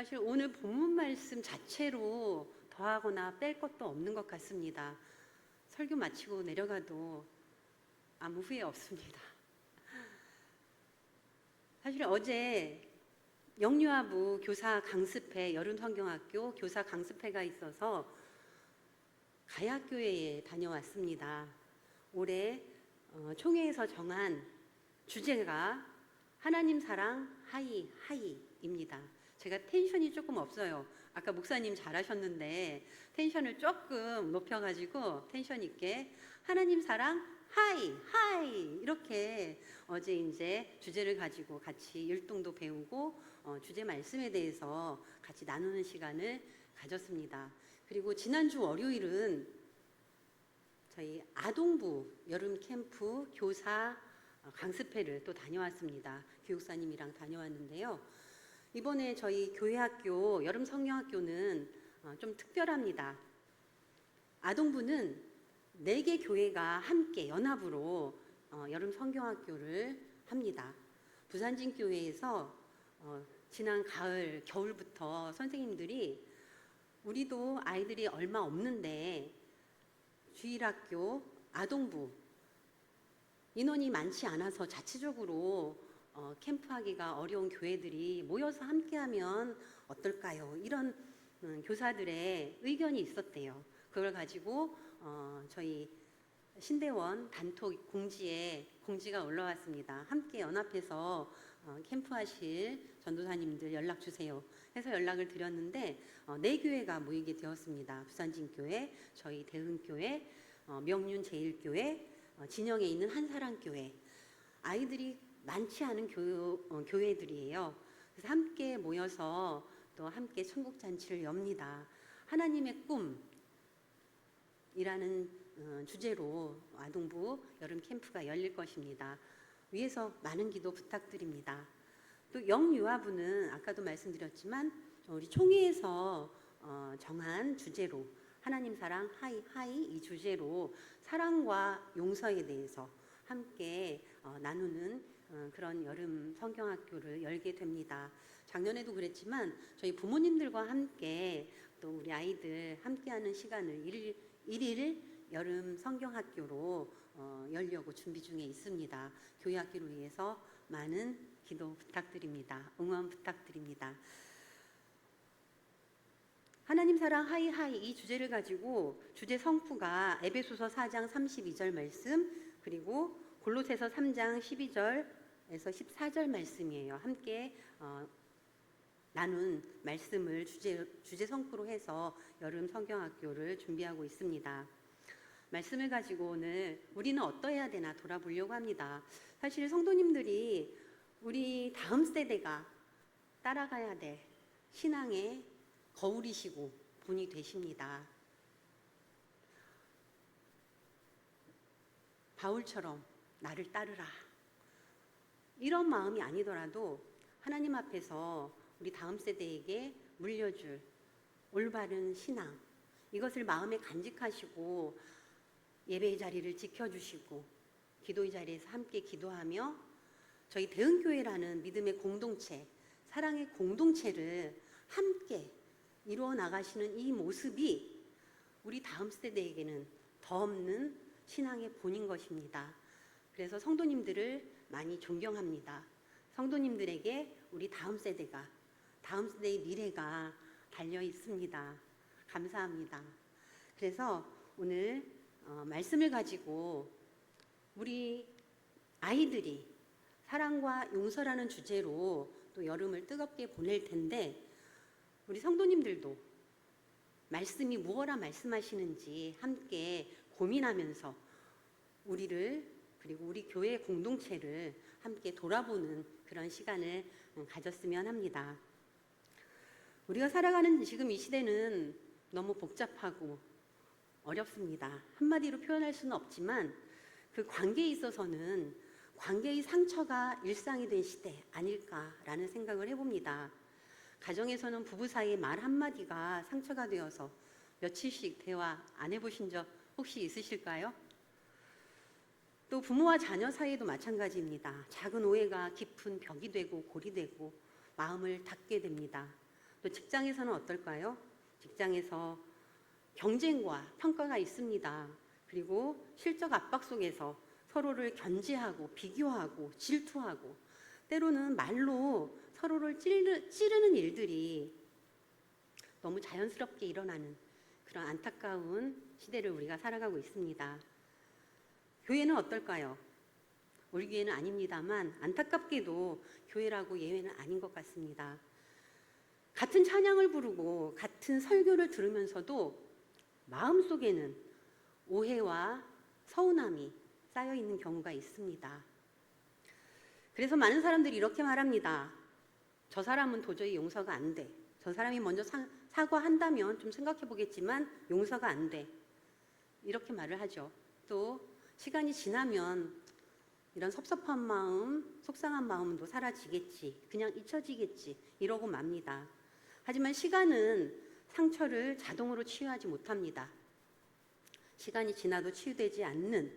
사실 오늘 본문 말씀 자체로 더하거나 뺄 것도 없는 것 같습니다. 설교 마치고 내려가도 아무 후회 없습니다. 사실 어제 영유아부 교사 강습회, 여름성경학교 교사 강습회가 있어서 가야교회에 다녀왔습니다. 올해 총회에서 정한 주제가 하나님 사랑 하이하이입니다. 제가 텐션이 조금 없어요. 아까 목사님 잘하셨는데 텐션을 조금 높여가지고 텐션 있게 하나님 사랑 하이 이렇게 어제 이제 주제를 가지고 같이 율동도 배우고 주제 말씀에 대해서 같이 나누는 시간을 가졌습니다. 그리고 지난주 월요일은 저희 아동부 여름 캠프 교사 강습회를 또 다녀왔습니다. 교육사님이랑 다녀왔는데요. 이번에 저희 교회학교 여름 성경학교는 좀 특별합니다. 아동부는 4개 교회가 함께 연합으로 여름 성경학교를 합니다. 부산진교회에서 지난 가을, 겨울부터 선생님들이 우리도 아이들이 얼마 없는데 주일학교, 아동부 인원이 많지 않아서 자체적으로 캠프하기가 어려운 교회들이 모여서 함께하면 어떨까요? 이런 교사들의 의견이 있었대요. 그걸 가지고 저희 신대원 단톡 공지가 올라왔습니다. 함께 연합해서 캠프하실 전도사님들 연락 주세요 해서 연락을 드렸는데 4교회가 모이게 되었습니다. 부산진교회, 저희 대흥교회, 명륜제일교회, 진영에 있는 한사랑교회. 아이들이 많지 않은 교회들이에요. 그래서 함께 모여서 또 함께 천국잔치를 엽니다. 하나님의 꿈이라는 주제로 아동부 여름 캠프가 열릴 것입니다. 위에서 많은 기도 부탁드립니다. 또 영유아부는 아까도 말씀드렸지만 우리 총회에서 정한 주제로 하나님 사랑 하이 이 주제로 사랑과 용서에 대해서 함께 나누는 그런 여름 성경학교를 열게 됩니다. 작년에도 그랬지만 저희 부모님들과 함께 또 우리 아이들 함께하는 시간을 일일 여름 성경학교로 열려고 준비 중에 있습니다. 교회학교를 위해서 많은 기도 부탁드립니다. 응원 부탁드립니다. 하나님 사랑 하이하이 이 주제를 가지고 주제 성구가 에베소서 4장 32절 말씀 그리고 골로새서 3장 12절에서 14절 말씀이에요. 함께 나눈 말씀을 주제 성구로 해서 여름 성경학교를 준비하고 있습니다. 말씀을 가지고 오늘 우리는 어떠해야 되나 돌아보려고 합니다. 사실 성도님들이 우리 다음 세대가 따라가야 될 신앙의 거울이시고 본이 되십니다. 바울처럼 나를 따르라. 이런 마음이 아니더라도 하나님 앞에서 우리 다음 세대에게 물려줄 올바른 신앙, 이것을 마음에 간직하시고 예배의 자리를 지켜주시고 기도의 자리에서 함께 기도하며 저희 대흥교회라는 믿음의 공동체, 사랑의 공동체를 함께 이루어 나가시는 이 모습이 우리 다음 세대에게는 더 없는 신앙의 본인 것입니다. 그래서 성도님들을 많이 존경합니다. 성도님들에게 우리 다음 세대의 미래가 달려 있습니다. 감사합니다. 그래서 오늘 말씀을 가지고 우리 아이들이 사랑과 용서라는 주제로 또 여름을 뜨겁게 보낼 텐데 우리 성도님들도 말씀이 무엇라 말씀하시는지 함께 고민하면서 우리를 그리고 우리 교회 공동체를 함께 돌아보는 그런 시간을 가졌으면 합니다. 우리가 살아가는 지금 이 시대는 너무 복잡하고 어렵습니다. 한마디로 표현할 수는 없지만 그 관계에 있어서는 관계의 상처가 일상이 된 시대 아닐까라는 생각을 해봅니다. 가정에서는 부부 사이의 말 한마디가 상처가 되어서 며칠씩 대화 안 해보신 적 혹시 있으실까요? 또 부모와 자녀 사이에도 마찬가지입니다. 작은 오해가 깊은 벽이 되고 골이 되고 마음을 닫게 됩니다. 또 직장에서는 어떨까요? 직장에서 경쟁과 평가가 있습니다. 그리고 실적 압박 속에서 서로를 견제하고 비교하고 질투하고 때로는 말로 서로를 찌르는 일들이 너무 자연스럽게 일어나는 그런 안타까운 시대를 우리가 살아가고 있습니다. 교회는 어떨까요? 우리 교회는 아닙니다만 안타깝게도 교회라고 예외는 아닌 것 같습니다. 같은 찬양을 부르고 같은 설교를 들으면서도 마음속에는 오해와 서운함이 쌓여 있는 경우가 있습니다. 그래서 많은 사람들이 이렇게 말합니다. 저 사람은 도저히 용서가 안 돼. 저 사람이 먼저 사과한다면 좀 생각해 보겠지만 용서가 안 돼. 이렇게 말을 하죠. 또 시간이 지나면 이런 섭섭한 마음, 속상한 마음도 사라지겠지. 그냥 잊혀지겠지. 이러고 맙니다. 하지만 시간은 상처를 자동으로 치유하지 못합니다. 시간이 지나도 치유되지 않는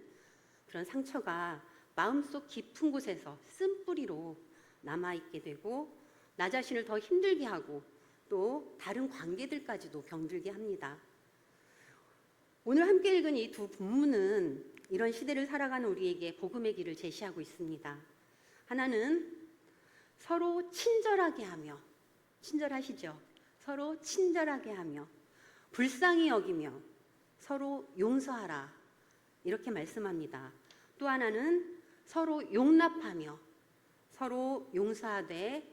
그런 상처가 마음속 깊은 곳에서 쓴뿌리로 남아있게 되고 나 자신을 더 힘들게 하고 또 다른 관계들까지도 병들게 합니다. 오늘 함께 읽은 이 두 본문은 이런 시대를 살아가는 우리에게 복음의 길을 제시하고 있습니다. 하나는 서로 친절하게 하며, 친절하시죠? 서로 친절하게 하며 불쌍히 여기며 서로 용서하라 이렇게 말씀합니다. 또 하나는 서로 용납하며 서로 용서하되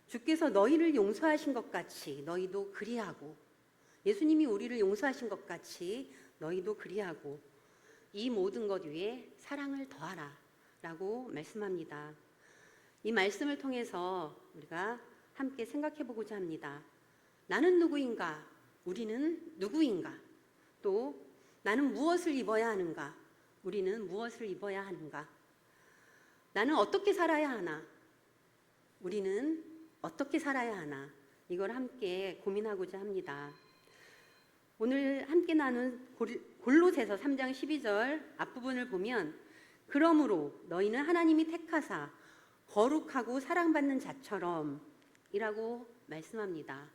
주께서 너희를 용서하신 것 같이 너희도 그리하고 예수님이 우리를 용서하신 것 같이 너희도 그리하고 이 모든 것 위에 사랑을 더하라 라고 말씀합니다. 이 말씀을 통해서 우리가 함께 생각해 보고자 합니다. 나는 누구인가? 우리는 누구인가? 또 나는 무엇을 입어야 하는가? 우리는 무엇을 입어야 하는가? 나는 어떻게 살아야 하나? 우리는 어떻게 살아야 하나? 이걸 함께 고민하고자 합니다. 오늘 함께 나눈 골로새서 3장 12절 앞부분을 보면 그러므로 너희는 하나님이 택하사 거룩하고 사랑받는 자처럼 이라고 말씀합니다.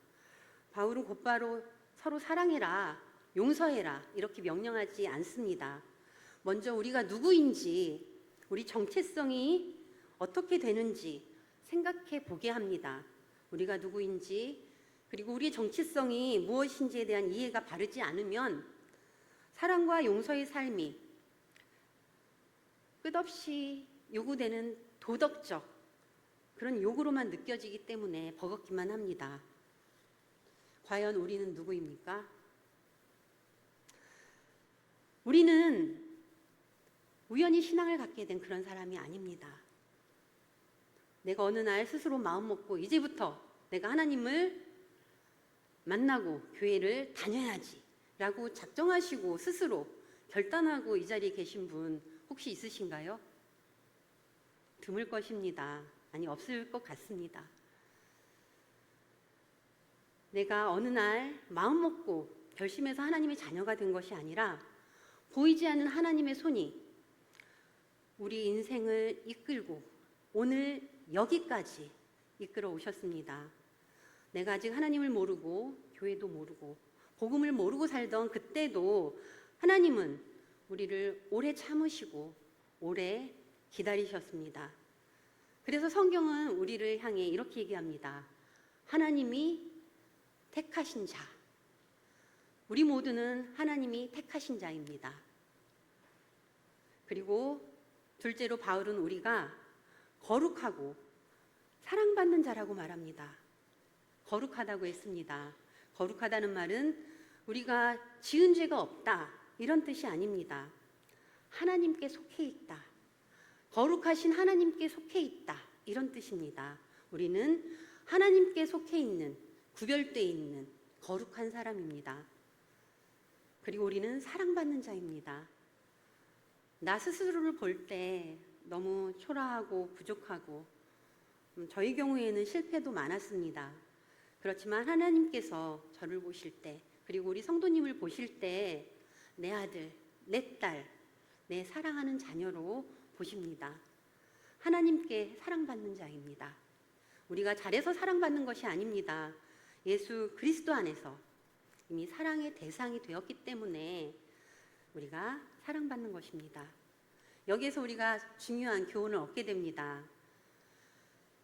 바울은 곧바로 서로 사랑해라, 용서해라 이렇게 명령하지 않습니다. 먼저 우리가 누구인지, 우리 정체성이 어떻게 되는지 생각해 보게 합니다. 우리가 누구인지 그리고 우리의 정체성이 무엇인지에 대한 이해가 바르지 않으면 사랑과 용서의 삶이 끝없이 요구되는 도덕적 그런 요구로만 느껴지기 때문에 버겁기만 합니다. 과연 우리는 누구입니까? 우리는 우연히 신앙을 갖게 된 그런 사람이 아닙니다. 내가 어느 날 스스로 마음먹고 이제부터 내가 하나님을 만나고 교회를 다녀야지 라고 작정하시고 스스로 결단하고 이 자리에 계신 분 혹시 있으신가요? 드물 것입니다. 아니 없을 것 같습니다. 내가 어느 날 마음먹고 결심해서 하나님의 자녀가 된 것이 아니라 보이지 않는 하나님의 손이 우리 인생을 이끌고 오늘 여기까지 이끌어 오셨습니다. 내가 아직 하나님을 모르고 교회도 모르고 복음을 모르고 살던 그때도 하나님은 우리를 오래 참으시고 오래 기다리셨습니다. 그래서 성경은 우리를 향해 이렇게 얘기합니다. 하나님이 택하신 자. 우리 모두는 하나님이 택하신 자입니다. 그리고 둘째로 바울은 우리가 거룩하고 사랑받는 자라고 말합니다. 거룩하다고 했습니다. 거룩하다는 말은 우리가 지은 죄가 없다 이런 뜻이 아닙니다. 하나님께 속해 있다. 거룩하신 하나님께 속해 있다 이런 뜻입니다. 우리는 하나님께 속해 있는 구별되어 있는 거룩한 사람입니다. 그리고 우리는 사랑받는 자입니다. 나 스스로를 볼 때 너무 초라하고 부족하고 저희 경우에는 실패도 많았습니다. 그렇지만 하나님께서 저를 보실 때 그리고 우리 성도님을 보실 때 내 아들, 내 딸, 내 사랑하는 자녀로 보십니다. 하나님께 사랑받는 자입니다. 우리가 잘해서 사랑받는 것이 아닙니다. 예수 그리스도 안에서 이미 사랑의 대상이 되었기 때문에 우리가 사랑받는 것입니다. 여기에서 우리가 중요한 교훈을 얻게 됩니다.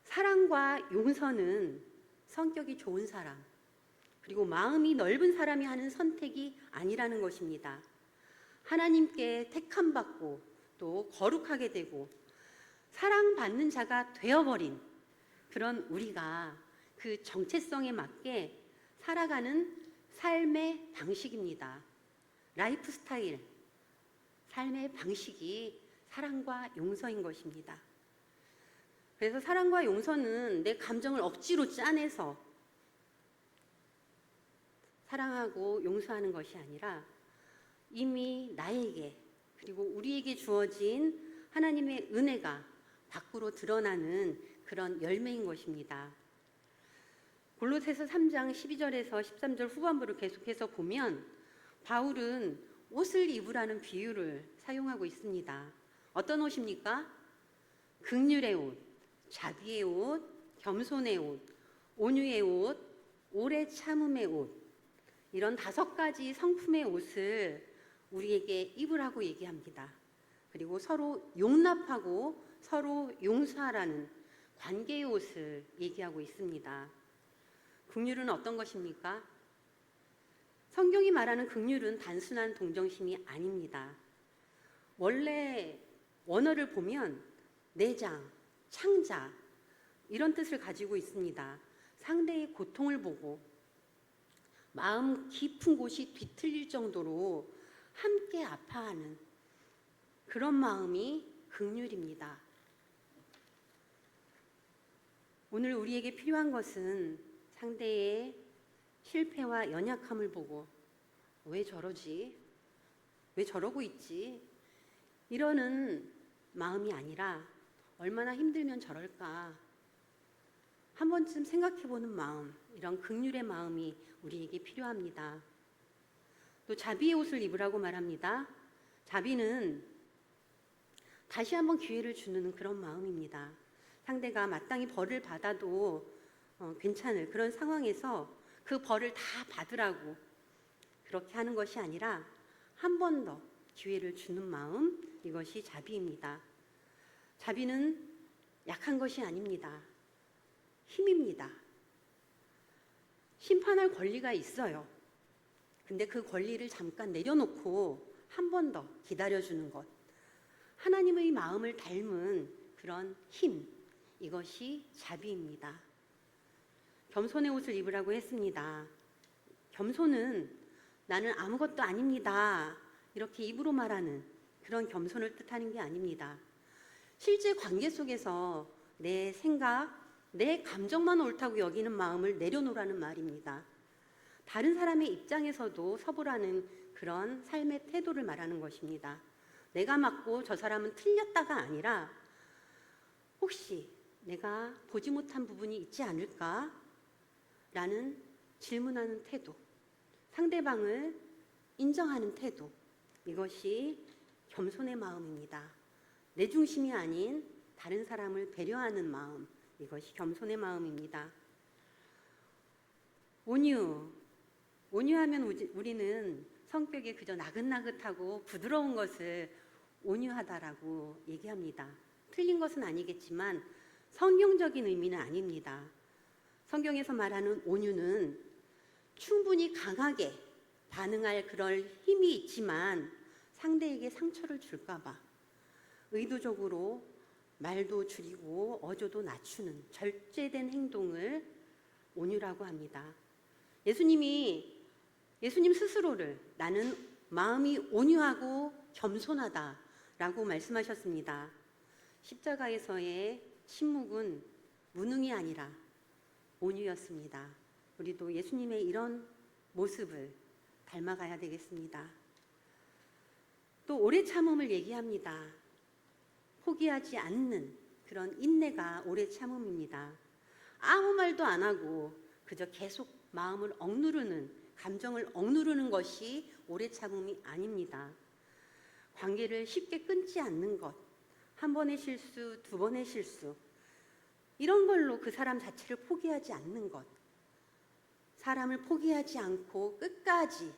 사랑과 용서는 성격이 좋은 사람, 그리고 마음이 넓은 사람이 하는 선택이 아니라는 것입니다. 하나님께 택함받고 또 거룩하게 되고 사랑받는 자가 되어버린 그런 우리가 그 정체성에 맞게 살아가는 삶의 방식입니다. 라이프 스타일, 삶의 방식이 사랑과 용서인 것입니다. 그래서 사랑과 용서는 내 감정을 억지로 짜내서 사랑하고 용서하는 것이 아니라 이미 나에게 그리고 우리에게 주어진 하나님의 은혜가 밖으로 드러나는 그런 열매인 것입니다. 골로새서 3장 12절에서 13절 후반부를 계속해서 보면 바울은 옷을 입으라는 비유를 사용하고 있습니다. 어떤 옷입니까? 긍휼의 옷, 자비의 옷, 겸손의 옷, 온유의 옷, 오래 참음의 옷, 이런 5가지 성품의 옷을 우리에게 입으라고 얘기합니다. 그리고 서로 용납하고 서로 용서하라는 관계의 옷을 얘기하고 있습니다. 긍휼은 어떤 것입니까? 성경이 말하는 긍휼은 단순한 동정심이 아닙니다. 원래 원어를 보면 내장, 창자 이런 뜻을 가지고 있습니다. 상대의 고통을 보고 마음 깊은 곳이 뒤틀릴 정도로 함께 아파하는 그런 마음이 긍휼입니다. 오늘 우리에게 필요한 것은 상대의 실패와 연약함을 보고 왜 저러지? 왜 저러고 있지? 이러는 마음이 아니라 얼마나 힘들면 저럴까? 한 번쯤 생각해보는 마음, 이런 긍휼의 마음이 우리에게 필요합니다. 또 자비의 옷을 입으라고 말합니다. 자비는 다시 한번 기회를 주는 그런 마음입니다. 상대가 마땅히 벌을 받아도 괜찮을 그런 상황에서 그 벌을 다 받으라고 그렇게 하는 것이 아니라 한 번 더 기회를 주는 마음, 이것이 자비입니다. 자비는 약한 것이 아닙니다. 힘입니다. 심판할 권리가 있어요. 근데 그 권리를 잠깐 내려놓고 한 번 더 기다려주는 것. 하나님의 마음을 닮은 그런 힘, 이것이 자비입니다. 겸손의 옷을 입으라고 했습니다. 겸손은 나는 아무것도 아닙니다, 이렇게 입으로 말하는 그런 겸손을 뜻하는 게 아닙니다. 실제 관계 속에서 내 생각, 내 감정만 옳다고 여기는 마음을 내려놓으라는 말입니다. 다른 사람의 입장에서도 서보라는 그런 삶의 태도를 말하는 것입니다. 내가 맞고 저 사람은 틀렸다가 아니라 혹시 내가 보지 못한 부분이 있지 않을까? 라는 질문하는 태도, 상대방을 인정하는 태도, 이것이 겸손의 마음입니다. 내 중심이 아닌 다른 사람을 배려하는 마음, 이것이 겸손의 마음입니다. 온유하면 우리는 성격이 그저 나긋나긋하고 부드러운 것을 온유하다라고 얘기합니다. 틀린 것은 아니겠지만 성경적인 의미는 아닙니다. 성경에서 말하는 온유는 충분히 강하게 반응할 그럴 힘이 있지만 상대에게 상처를 줄까 봐 의도적으로 말도 줄이고 어조도 낮추는 절제된 행동을 온유라고 합니다. 예수님 스스로를 나는 마음이 온유하고 겸손하다라고 말씀하셨습니다. 십자가에서의 침묵은 무능이 아니라 온유였습니다. 우리도 예수님의 이런 모습을 닮아가야 되겠습니다. 또 오래 참음을 얘기합니다. 포기하지 않는 그런 인내가 오래 참음입니다. 아무 말도 안 하고 그저 계속 마음을 억누르는, 감정을 억누르는 것이 오래 참음이 아닙니다. 관계를 쉽게 끊지 않는 것, 한 번의 실수, 두 번의 실수, 이런 걸로 그 사람 자체를 포기하지 않는 것, 사람을 포기하지 않고 끝까지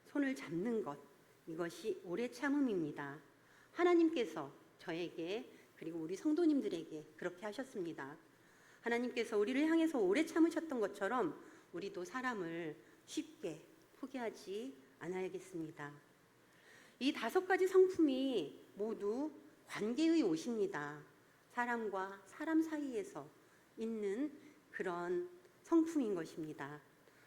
손을 잡는 것, 이것이 오래 참음입니다. 하나님께서 저에게 그리고 우리 성도님들에게 그렇게 하셨습니다. 하나님께서 우리를 향해서 오래 참으셨던 것처럼 우리도 사람을 쉽게 포기하지 않아야겠습니다. 이 5가지 성품이 모두 관계의 옷입니다. 사람과 사람 사이에서 있는 그런 성품인 것입니다.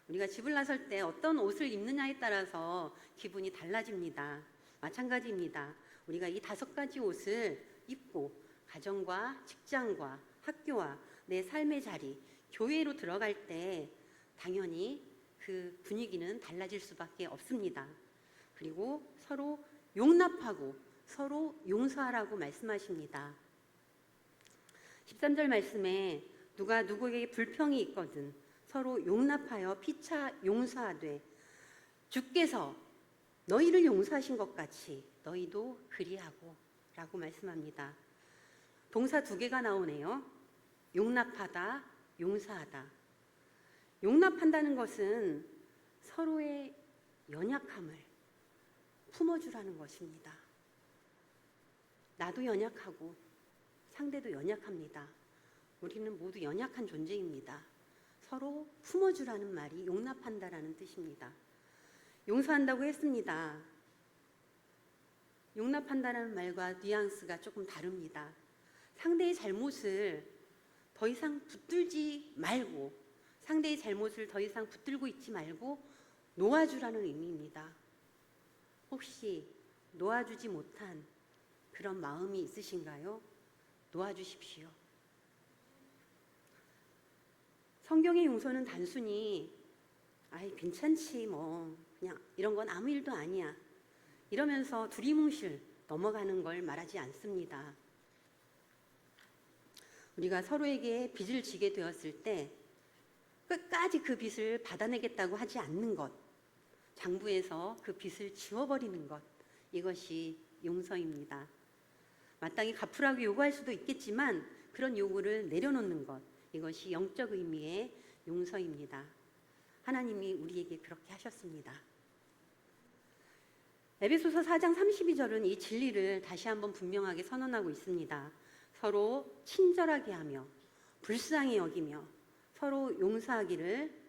우리가 집을 나설 때 어떤 옷을 입느냐에 따라서 기분이 달라집니다. 마찬가지입니다. 우리가 이 5가지 옷을 입고 가정과 직장과 학교와 내 삶의 자리, 교회로 들어갈 때 당연히 그 분위기는 달라질 수밖에 없습니다. 그리고 서로 용납하고 서로 용서하라고 말씀하십니다. 13절 말씀에 누가 누구에게 불평이 있거든 서로 용납하여 피차 용서하되 주께서 너희를 용서하신 것 같이 너희도 그리하고 라고 말씀합니다. 동사 2개가 나오네요. 용납하다, 용서하다. 용납한다는 것은 서로의 연약함을 품어주라는 것입니다. 나도 연약하고 상대도 연약합니다. 우리는 모두 연약한 존재입니다. 서로 품어주라는 말이 용납한다라는 뜻입니다. 용서한다고 했습니다. 용납한다는 말과 뉘앙스가 조금 다릅니다. 상대의 잘못을 더 이상 붙들지 말고, 상대의 잘못을 더 이상 붙들고 있지 말고 놓아주라는 의미입니다. 혹시 놓아주지 못한 그런 마음이 있으신가요? 놓아주십시오. 성경의 용서는 단순히 아이 괜찮지 뭐 그냥 이런 건 아무 일도 아니야 이러면서 두리뭉실 넘어가는 걸 말하지 않습니다. 우리가 서로에게 빚을 지게 되었을 때 끝까지 그 빚을 받아내겠다고 하지 않는 것, 장부에서 그 빚을 지워버리는 것, 이것이 용서입니다. 마땅히 갚으라고 요구할 수도 있겠지만 그런 요구를 내려놓는 것, 이것이 영적 의미의 용서입니다. 하나님이 우리에게 그렇게 하셨습니다. 에베소서 4장 32절은 이 진리를 다시 한번 분명하게 선언하고 있습니다. 서로 친절하게 하며 불쌍히 여기며 서로 용서하기를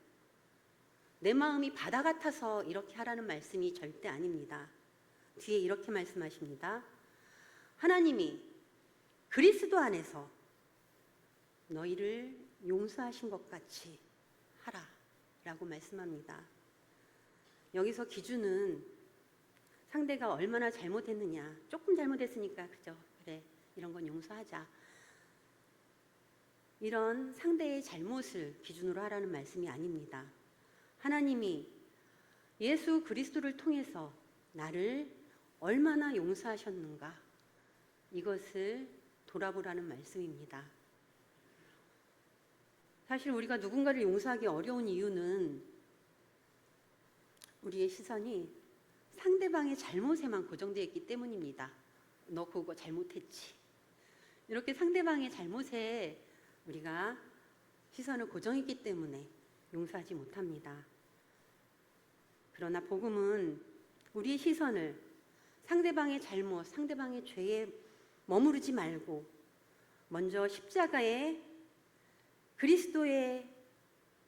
내 마음이 바다 같아서 이렇게 하라는 말씀이 절대 아닙니다. 뒤에 이렇게 말씀하십니다. 하나님이 그리스도 안에서 너희를 용서하신 것 같이 하라 라고 말씀합니다. 여기서 기준은 상대가 얼마나 잘못했느냐, 조금 잘못했으니까 그죠, 그래 이런 건 용서하자, 이런 상대의 잘못을 기준으로 하라는 말씀이 아닙니다. 하나님이 예수 그리스도를 통해서 나를 얼마나 용서하셨는가, 이것을 돌아보라는 말씀입니다. 사실 우리가 누군가를 용서하기 어려운 이유는 우리의 시선이 상대방의 잘못에만 고정되어 있기 때문입니다. 너 그거 잘못했지. 이렇게 상대방의 잘못에 우리가 시선을 고정했기 때문에 용서하지 못합니다. 그러나 복음은 우리의 시선을 상대방의 잘못, 상대방의 죄에 머무르지 말고 먼저 십자가의 그리스도의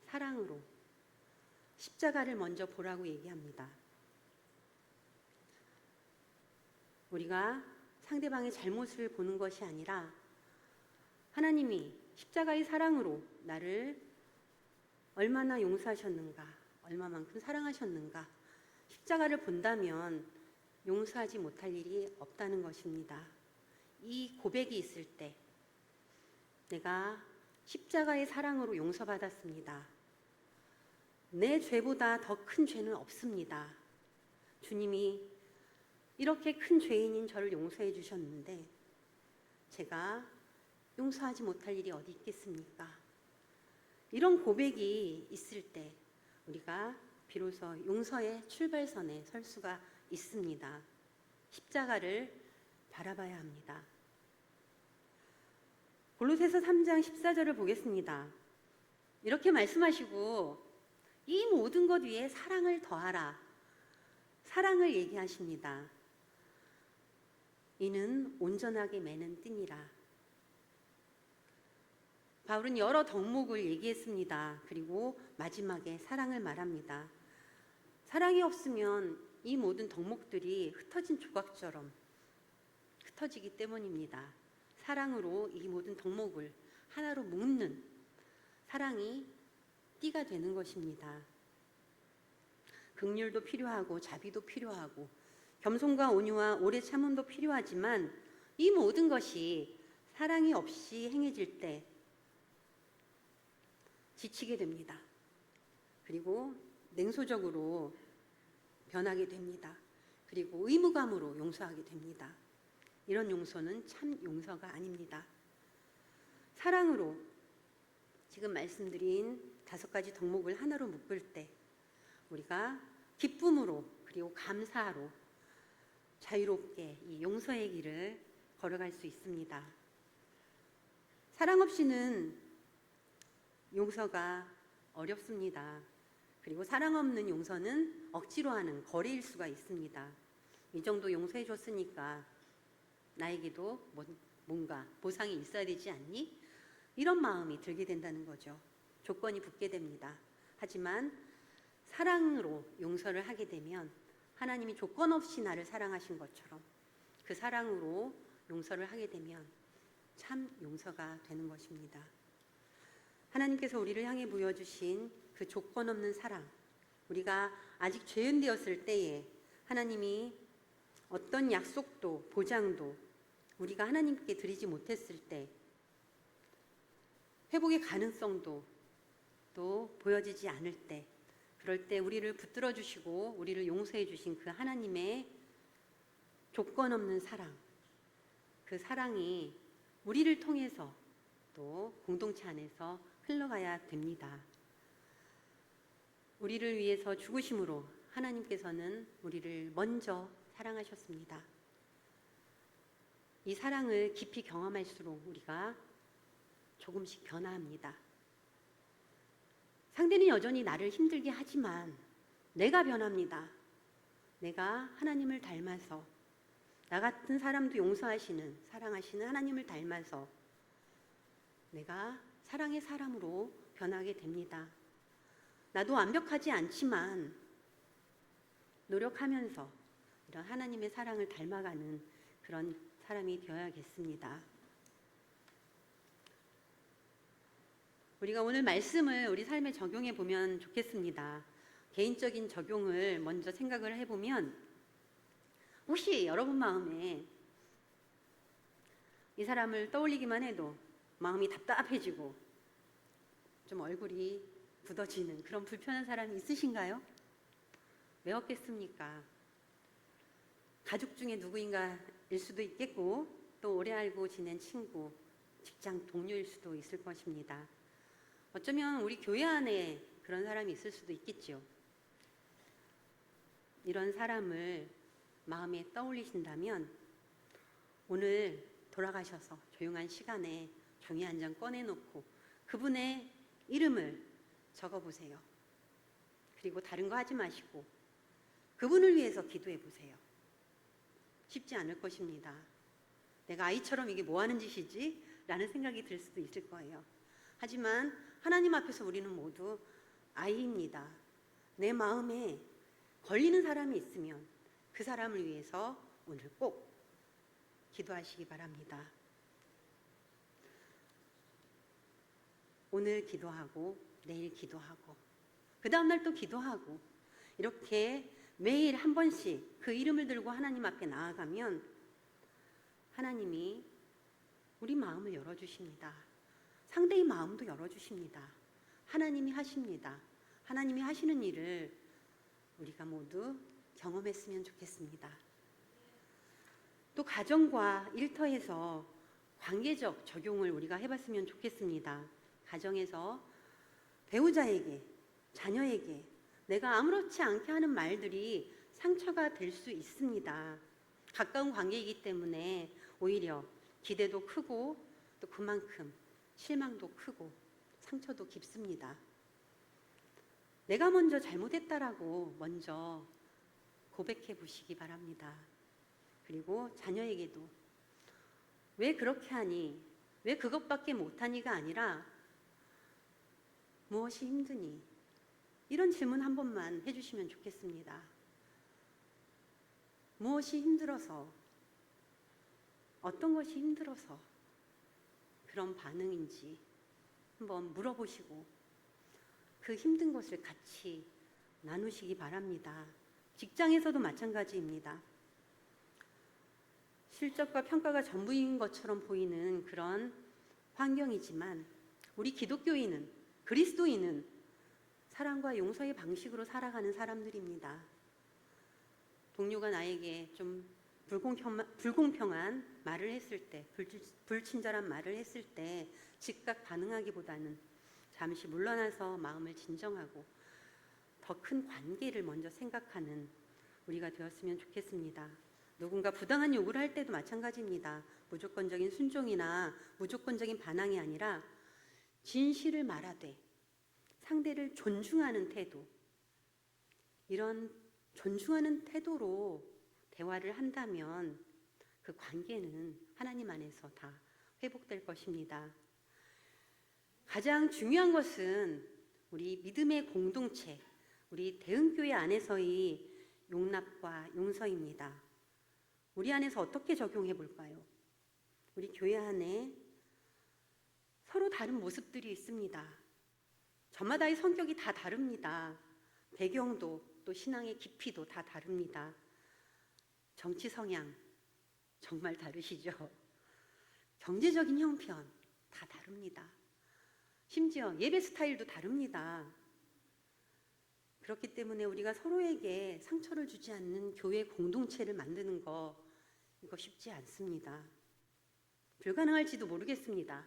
사랑으로 십자가를 먼저 보라고 얘기합니다. 우리가 상대방의 잘못을 보는 것이 아니라 하나님이 십자가의 사랑으로 나를 얼마나 용서하셨는가, 얼마만큼 사랑하셨는가, 십자가를 본다면 용서하지 못할 일이 없다는 것입니다. 이 고백이 있을 때 내가 십자가의 사랑으로 용서받았습니다. 내 죄보다 더 큰 죄는 없습니다. 주님이 이렇게 큰 죄인인 저를 용서해 주셨는데 제가 용서하지 못할 일이 어디 있겠습니까? 이런 고백이 있을 때 우리가 비로소 용서의 출발선에 설 수가 있습니다. 십자가를 바라봐야 합니다. 골로새서 3장 14절을 보겠습니다. 이렇게 말씀하시고 이 모든 것 위에 사랑을 더하라. 사랑을 얘기하십니다. 이는 온전하게 매는 띠니라. 바울은 여러 덕목을 얘기했습니다. 그리고 마지막에 사랑을 말합니다. 사랑이 없으면 이 모든 덕목들이 흩어진 조각처럼 흩어지기 때문입니다. 사랑으로 이 모든 덕목을 하나로 묶는 사랑이 띠가 되는 것입니다. 긍휼도 필요하고 자비도 필요하고 겸손과 온유와 오래 참음도 필요하지만 이 모든 것이 사랑이 없이 행해질 때 지치게 됩니다. 그리고 냉소적으로 변하게 됩니다. 그리고 의무감으로 용서하게 됩니다. 이런 용서는 참 용서가 아닙니다. 사랑으로 지금 말씀드린 5가지 덕목을 하나로 묶을 때 우리가 기쁨으로 그리고 감사로 자유롭게 이 용서의 길을 걸어갈 수 있습니다. 사랑 없이는 용서가 어렵습니다. 그리고 사랑 없는 용서는 억지로 하는 거래일 수가 있습니다. 이 정도 용서해 줬으니까 나에게도 뭔가 보상이 있어야 되지 않니? 이런 마음이 들게 된다는 거죠. 조건이 붙게 됩니다. 하지만 사랑으로 용서를 하게 되면 하나님이 조건 없이 나를 사랑하신 것처럼 그 사랑으로 용서를 하게 되면 참 용서가 되는 것입니다. 하나님께서 우리를 향해 보여주신 그 조건 없는 사랑, 우리가 아직 죄인 되었을 때에 하나님이 어떤 약속도 보장도 우리가 하나님께 드리지 못했을 때 회복의 가능성도 또 보여지지 않을 때 그럴 때 우리를 붙들어 주시고 우리를 용서해 주신 그 하나님의 조건 없는 사랑, 그 사랑이 우리를 통해서 또 공동체 안에서 흘러가야 됩니다. 우리를 위해서 죽으심으로 하나님께서는 우리를 먼저 사랑하셨습니다. 이 사랑을 깊이 경험할수록 우리가 조금씩 변화합니다. 상대는 여전히 나를 힘들게 하지만 내가 변합니다. 내가 하나님을 닮아서 나 같은 사람도 용서하시는 사랑하시는 하나님을 닮아서 내가 사랑의 사람으로 변하게 됩니다. 나도 완벽하지 않지만 노력하면서 이런 하나님의 사랑을 닮아가는 그런 사람이 되어야겠습니다. 우리가 오늘 말씀을 우리 삶에 적용해 보면 좋겠습니다. 개인적인 적용을 먼저 생각을 해보면 혹시 여러분 마음에 이 사람을 떠올리기만 해도 마음이 답답해지고 좀 얼굴이 굳어지는 그런 불편한 사람이 있으신가요? 왜 없겠습니까? 가족 중에 누구인가일 수도 있겠고 또 오래 알고 지낸 친구, 직장 동료일 수도 있을 것입니다. 어쩌면 우리 교회 안에 그런 사람이 있을 수도 있겠죠. 이런 사람을 마음에 떠올리신다면 오늘 돌아가셔서 조용한 시간에 종이 한 장 꺼내놓고 그분의 이름을 적어보세요. 그리고 다른 거 하지 마시고 그분을 위해서 기도해 보세요. 쉽지 않을 것입니다. 내가 아이처럼 이게 뭐 하는 짓이지? 라는 생각이 들 수도 있을 거예요. 하지만 하나님 앞에서 우리는 모두 아이입니다. 내 마음에 걸리는 사람이 있으면 그 사람을 위해서 오늘 꼭 기도하시기 바랍니다. 오늘 기도하고 내일 기도하고 그 다음날 또 기도하고 이렇게 매일 한 번씩 그 이름을 들고 하나님 앞에 나아가면 하나님이 우리 마음을 열어주십니다. 상대의 마음도 열어주십니다. 하나님이 하십니다. 하나님이 하시는 일을 우리가 모두 경험했으면 좋겠습니다. 또 가정과 일터에서 관계적 적용을 우리가 해봤으면 좋겠습니다. 가정에서 배우자에게, 자녀에게 내가 아무렇지 않게 하는 말들이 상처가 될 수 있습니다. 가까운 관계이기 때문에 오히려 기대도 크고 또 그만큼 실망도 크고 상처도 깊습니다. 내가 먼저 잘못했다라고 먼저 고백해 보시기 바랍니다. 그리고 자녀에게도 왜 그렇게 하니? 왜 그것밖에 못하니가 아니라 무엇이 힘드니? 이런 질문 한 번만 해주시면 좋겠습니다. 무엇이 힘들어서, 어떤 것이 힘들어서 그런 반응인지 한번 물어보시고 그 힘든 것을 같이 나누시기 바랍니다. 직장에서도 마찬가지입니다. 실적과 평가가 전부인 것처럼 보이는 그런 환경이지만 우리 기독교인은, 그리스도인은 사랑과 용서의 방식으로 살아가는 사람들입니다. 동료가 나에게 좀 불공평한 말을 했을 때, 불친절한 말을 했을 때 즉각 반응하기보다는 잠시 물러나서 마음을 진정하고 더 큰 관계를 먼저 생각하는 우리가 되었으면 좋겠습니다. 누군가 부당한 요구를 할 때도 마찬가지입니다. 무조건적인 순종이나 무조건적인 반항이 아니라 진실을 말하되 상대를 존중하는 태도, 이런 존중하는 태도로 대화를 한다면 그 관계는 하나님 안에서 다 회복될 것입니다. 가장 중요한 것은 우리 믿음의 공동체, 우리 대흥교회 안에서의 용납과 용서입니다. 우리 안에서 어떻게 적용해 볼까요? 우리 교회 안에 서로 다른 모습들이 있습니다. 저마다의 성격이 다 다릅니다. 배경도 또 신앙의 깊이도 다 다릅니다. 정치 성향 정말 다르시죠? 경제적인 형편 다 다릅니다. 심지어 예배 스타일도 다릅니다. 그렇기 때문에 우리가 서로에게 상처를 주지 않는 교회 공동체를 만드는 이거 쉽지 않습니다. 불가능할지도 모르겠습니다.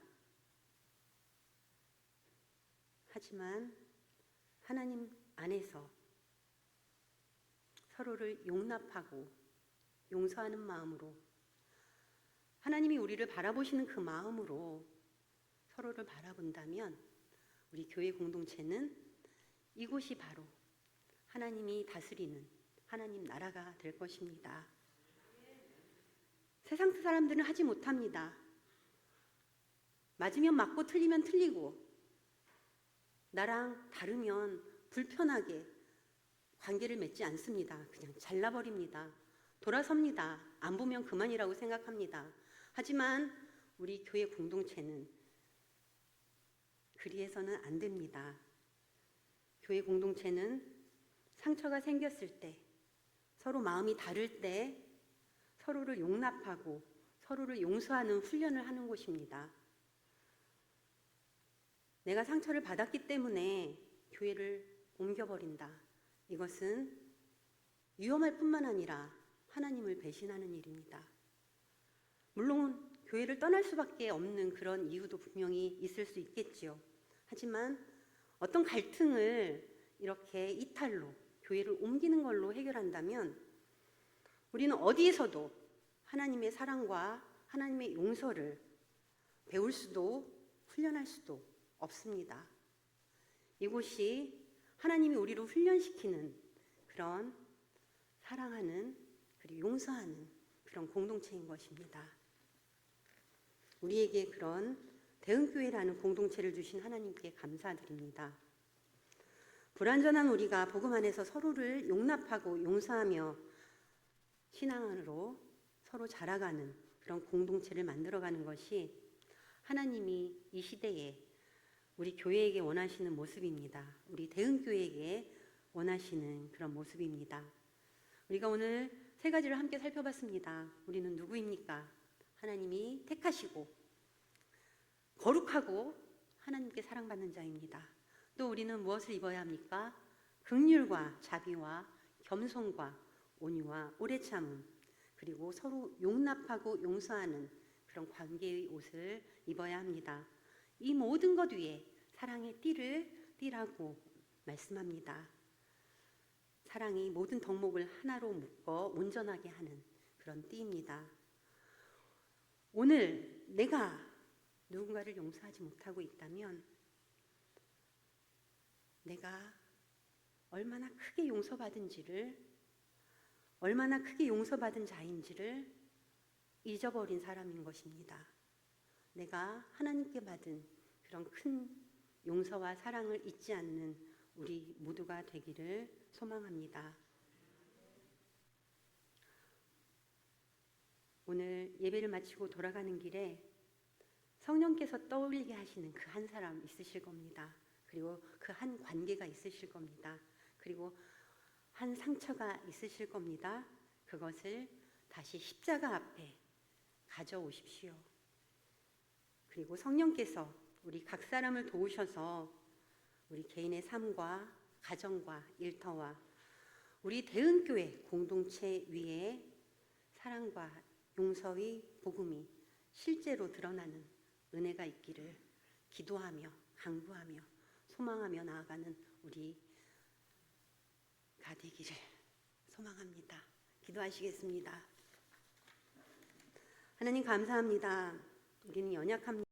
하지만 하나님 안에서 서로를 용납하고 용서하는 마음으로, 하나님이 우리를 바라보시는 그 마음으로 서로를 바라본다면 우리 교회 공동체는 이곳이 바로 하나님이 다스리는 하나님 나라가 될 것입니다. 세상 사람들은 하지 못합니다. 맞으면 맞고 틀리면 틀리고 나랑 다르면 불편하게 관계를 맺지 않습니다. 그냥 잘라버립니다. 돌아섭니다. 안 보면 그만이라고 생각합니다. 하지만 우리 교회 공동체는 그리해서는 안 됩니다. 교회 공동체는 상처가 생겼을 때, 서로 마음이 다를 때 서로를 용납하고 서로를 용서하는 훈련을 하는 곳입니다. 내가 상처를 받았기 때문에 교회를 옮겨버린다. 이것은 위험할 뿐만 아니라 하나님을 배신하는 일입니다. 물론 교회를 떠날 수밖에 없는 그런 이유도 분명히 있을 수 있겠지요. 하지만 어떤 갈등을 이렇게 이탈로 교회를 옮기는 걸로 해결한다면 우리는 어디에서도 하나님의 사랑과 하나님의 용서를 배울 수도 훈련할 수도 없습니다. 이곳이 하나님이 우리를 훈련시키는 그런 사랑하는 그리고 용서하는 그런 공동체인 것입니다. 우리에게 그런 대흥교회라는 공동체를 주신 하나님께 감사드립니다. 불완전한 우리가 복음 안에서 서로를 용납하고 용서하며 신앙 안으로 서로 자라가는 그런 공동체를 만들어가는 것이 하나님이 이 시대에 우리 교회에게 원하시는 모습입니다. 우리 대흥교회에게 원하시는 그런 모습입니다. 우리가 오늘 세 가지를 함께 살펴봤습니다. 우리는 누구입니까? 하나님이 택하시고 거룩하고 하나님께 사랑받는 자입니다. 또 우리는 무엇을 입어야 합니까? 긍휼과 자비와 겸손과 온유와 오래 참음, 그리고 서로 용납하고 용서하는 그런 관계의 옷을 입어야 합니다. 이 모든 것 위에 사랑의 띠를 띠라고 말씀합니다. 사랑이 모든 덕목을 하나로 묶어 온전하게 하는 그런 띠입니다. 오늘 내가 누군가를 용서하지 못하고 있다면 내가 얼마나 크게 용서받은지를, 얼마나 크게 용서받은 자인지를 잊어버린 사람인 것입니다. 내가 하나님께 받은 그런 큰 용서와 사랑을 잊지 않는 우리 모두가 되기를 소망합니다. 오늘 예배를 마치고 돌아가는 길에 성령께서 떠올리게 하시는 그 한 사람 있으실 겁니다. 그리고 그 한 관계가 있으실 겁니다. 그리고 한 상처가 있으실 겁니다. 그것을 다시 십자가 앞에 가져오십시오. 그리고 성령께서 우리 각 사람을 도우셔서 우리 개인의 삶과 가정과 일터와 우리 대은교회 공동체 위에 사랑과 용서의 복음이 실제로 드러나는 은혜가 있기를 기도하며 간구하며 소망하며 나아가는 우리가 되기를 소망합니다. 기도하시겠습니다. 하나님 감사합니다. 우리는 연약합니다.